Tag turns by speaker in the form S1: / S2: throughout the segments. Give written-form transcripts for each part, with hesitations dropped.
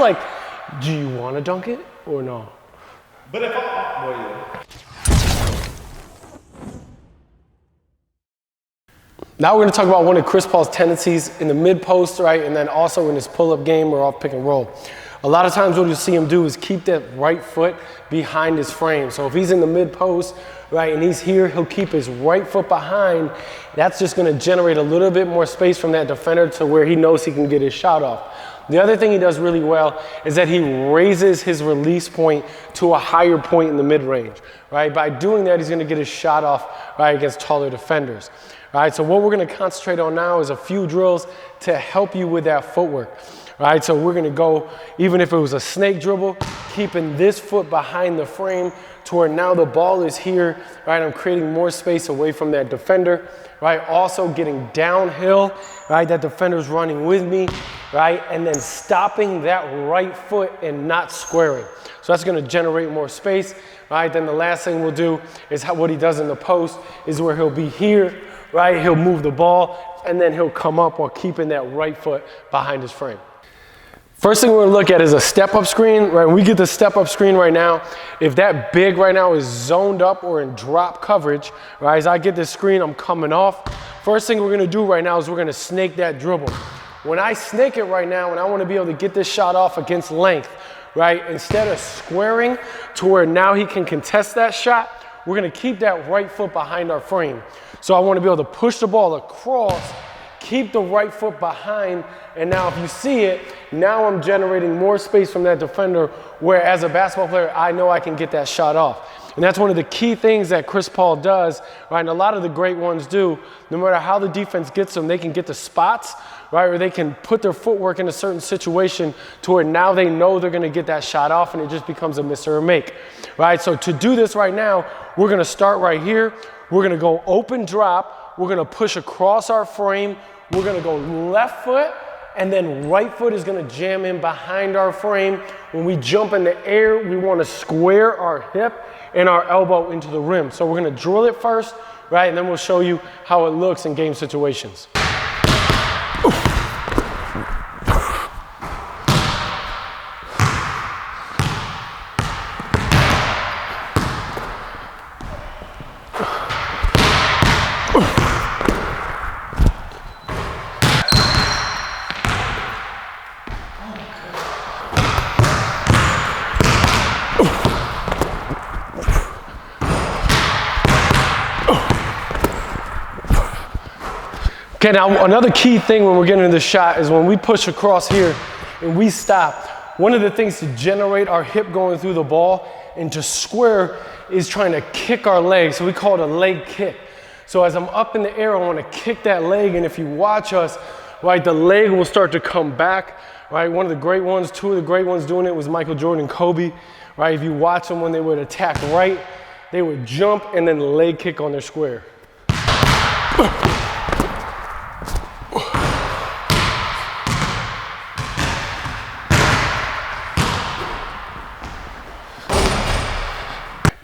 S1: like, do you want to dunk it or no?
S2: But if I, well, yeah.
S1: Now we're going to talk about one of Chris Paul's tendencies in the mid-post, right, and then also in his pull-up game or off pick and roll. A lot of times what you'll see him do is keep that right foot behind his frame. So if he's in the mid-post, right, and he's here, he'll keep his right foot behind. That's just going to generate a little bit more space from that defender to where he knows he can get his shot off. The other thing he does really well is that he raises his release point to a higher point in the mid-range, right? By doing that, he's going to get his shot off, right, against taller defenders. All right, so what we're going to concentrate on now is a few drills to help you with that footwork. All right, so we're going to go, even if it was a snake dribble, keeping this foot behind the frame to where now the ball is here, right? I'm creating more space away from that defender, right? Also getting downhill, right? That defender's running with me, right? And then stopping that right foot and not squaring. So that's going to generate more space, right? Then the last thing we'll do is what he does in the post is where he'll be here, right? He'll move the ball, and then he'll come up while keeping that right foot behind his frame. First thing we're gonna look at is a step-up screen, right? When we get the step-up screen right now, if that big right now is zoned up or in drop coverage, right? As I get this screen, I'm coming off. First thing we're gonna do right now is we're gonna snake that dribble. When I snake it right now, and I wanna be able to get this shot off against length, right? Instead of squaring to where now he can contest that shot, we're gonna keep that right foot behind our frame. So I wanna be able to push the ball across, keep the right foot behind, and now if you see it, now I'm generating more space from that defender, where as a basketball player, I know I can get that shot off. And that's one of the key things that Chris Paul does, right? And a lot of the great ones do. No matter how the defense gets them, they can get the spots, right? Or they can put their footwork in a certain situation to where now they know they're gonna get that shot off, and it just becomes a miss or a make, right? So to do this right now, we're gonna start right here. We're gonna go open drop. We're gonna push across our frame. We're gonna go left foot, and then right foot is gonna jam in behind our frame. When we jump in the air, we wanna square our hip and our elbow into the rim. So we're gonna drill it first, right? And then we'll show you how it looks in game situations. Okay, now another key thing when we're getting into the shot is when we push across here and we stop, one of the things to generate our hip going through the ball and to square is trying to kick our leg. So we call it a leg kick. So as I'm up in the air, I want to kick that leg, and if you watch us, right, the leg will start to come back, right? One of the great ones, two of the great ones doing it was Michael Jordan and Kobe, right? If you watch them when they would attack right, they would jump and then leg kick on their square.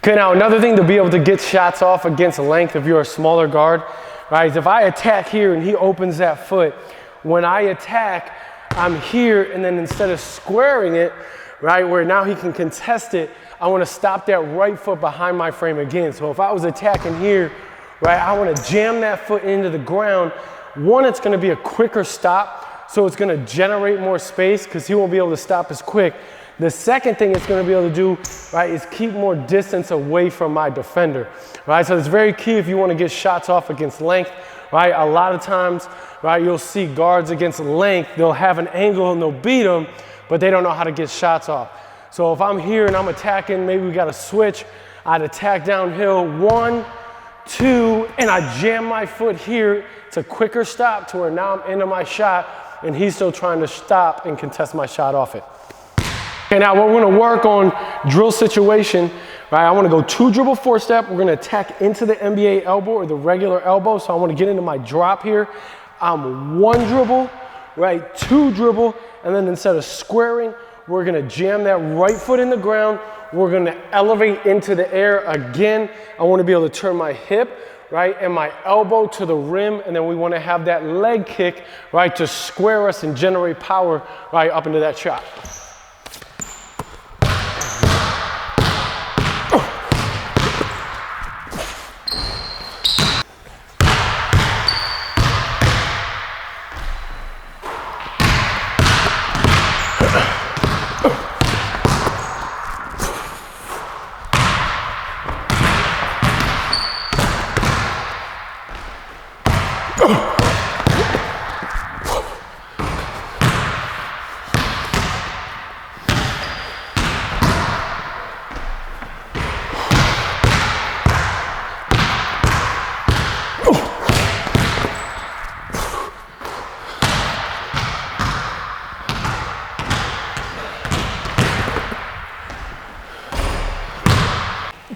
S1: Okay, now another thing to be able to get shots off against length if you're a smaller guard, right, is if I attack here and he opens that foot, when I attack, I'm here, and then instead of squaring it, right, where now he can contest it, I want to stop that right foot behind my frame again. So if I was attacking here, right, I want to jam that foot into the ground. One, it's going to be a quicker stop, so it's going to generate more space because he won't be able to stop as quick. The second thing it's going to be able to do, right, is keep more distance away from my defender, right? So it's very key if you want to get shots off against length, right? A lot of times, right, you'll see guards against length, they'll have an angle and they'll beat them, but they don't know how to get shots off. So if I'm here and I'm attacking, maybe we got a switch, I'd attack downhill, 1, 2, and I jam my foot here. It's a quicker stop to where now I'm into my shot, and he's still trying to stop and contest my shot off it. Okay, now we're gonna work on drill situation, right? I wanna go 2 dribble 4-step. We're gonna attack into the NBA elbow or the regular elbow. So I wanna get into my drop here. I'm 1 dribble, right? 2 dribble, and then instead of squaring, we're gonna jam that right foot in the ground. We're gonna elevate into the air again. I wanna be able to turn my hip, right, and my elbow to the rim, and then we wanna have that leg kick, right, to square us and generate power, right, up into that shot.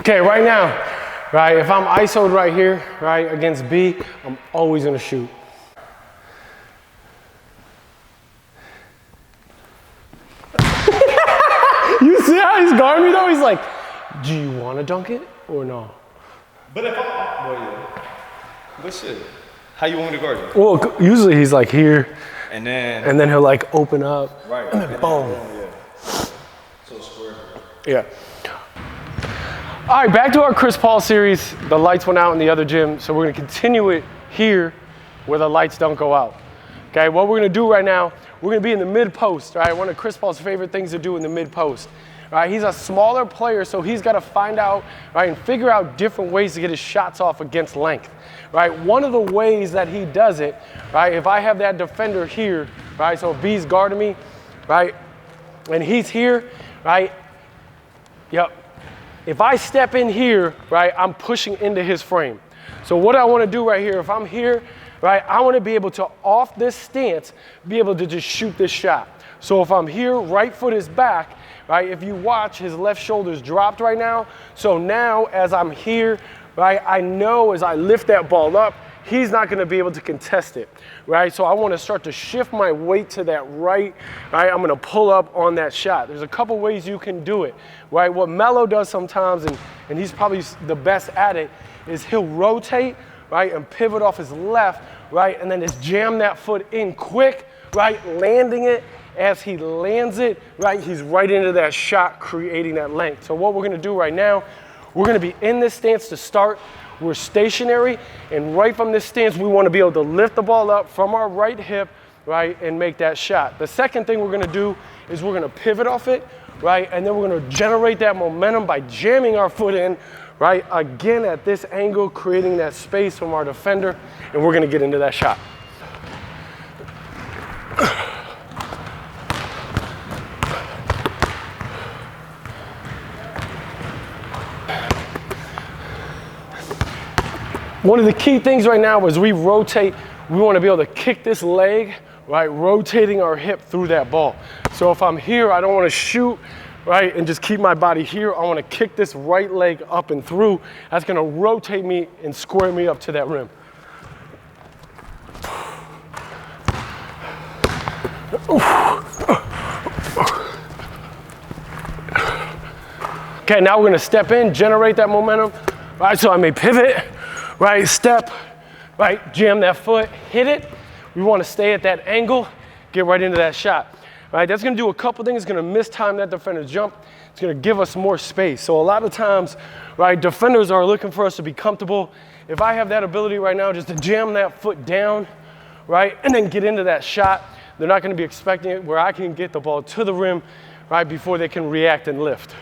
S1: Okay, right now, right, if I'm ISO'd right here, right, against B, I'm always gonna shoot. You see how he's guarding me though? He's like, do you wanna dunk it or no?
S2: But if I'm, well, yeah. But shit, how you want me to guard you?
S1: Well, usually he's like here,
S2: and then
S1: he'll like open up,
S2: right,
S1: and then boom.
S2: Yeah. So square.
S1: Yeah. All right, back to our Chris Paul series. The lights went out in the other gym, so we're gonna continue it here where the lights don't go out. Okay, what we're gonna do right now, we're gonna be in the mid post, right? One of Chris Paul's favorite things to do in the mid post. Right, he's a smaller player, so he's gotta find out, right, and figure out different ways to get his shots off against length. Right, one of the ways that he does it, right, if I have that defender here, right, so if B's guarding me, right, and he's here, right, yep. If I step in here, right, I'm pushing into his frame. So what I want to do right here, if I'm here, right, I want to be able to, off this stance, be able to just shoot this shot. So if I'm here, right foot is back, right, if you watch, his left shoulder's dropped right now. So now as I'm here, right, I know as I lift that ball up, he's not going to be able to contest it, right? So I want to start to shift my weight to that right, I'm going to pull up on that shot. There's a couple ways you can do it, right? What Melo does sometimes, and he's probably the best at it, is he'll rotate, right, and pivot off his left, right, and then just jam that foot in quick, right, landing it. As he lands it, right, he's right into that shot, creating that length. So what we're going to do right now, we're going to be in this stance to start. We're stationary, and right from this stance, we want to be able to lift the ball up from our right hip, right, and make that shot. The second thing we're going to do is we're going to pivot off it, right, and then we're going to generate that momentum by jamming our foot in, right, again at this angle, creating that space from our defender, and we're going to get into that shot. One of the key things right now is we rotate, we want to be able to kick this leg, right, rotating our hip through that ball. So if I'm here, I don't want to shoot, right, and just keep my body here. I want to kick this right leg up and through. That's going to rotate me and square me up to that rim. Okay, now we're going to step in, generate that momentum, right, so I may pivot, right, step, right, jam that foot, hit it. We want to stay at that angle, get right into that shot. Right, that's going to do a couple things. It's going to mistime that defender's jump. It's going to give us more space. So a lot of times, right, defenders are looking for us to be comfortable. If I have that ability right now just to jam that foot down, right, and then get into that shot, they're not going to be expecting it, where I can get the ball to the rim, right, before they can react and lift.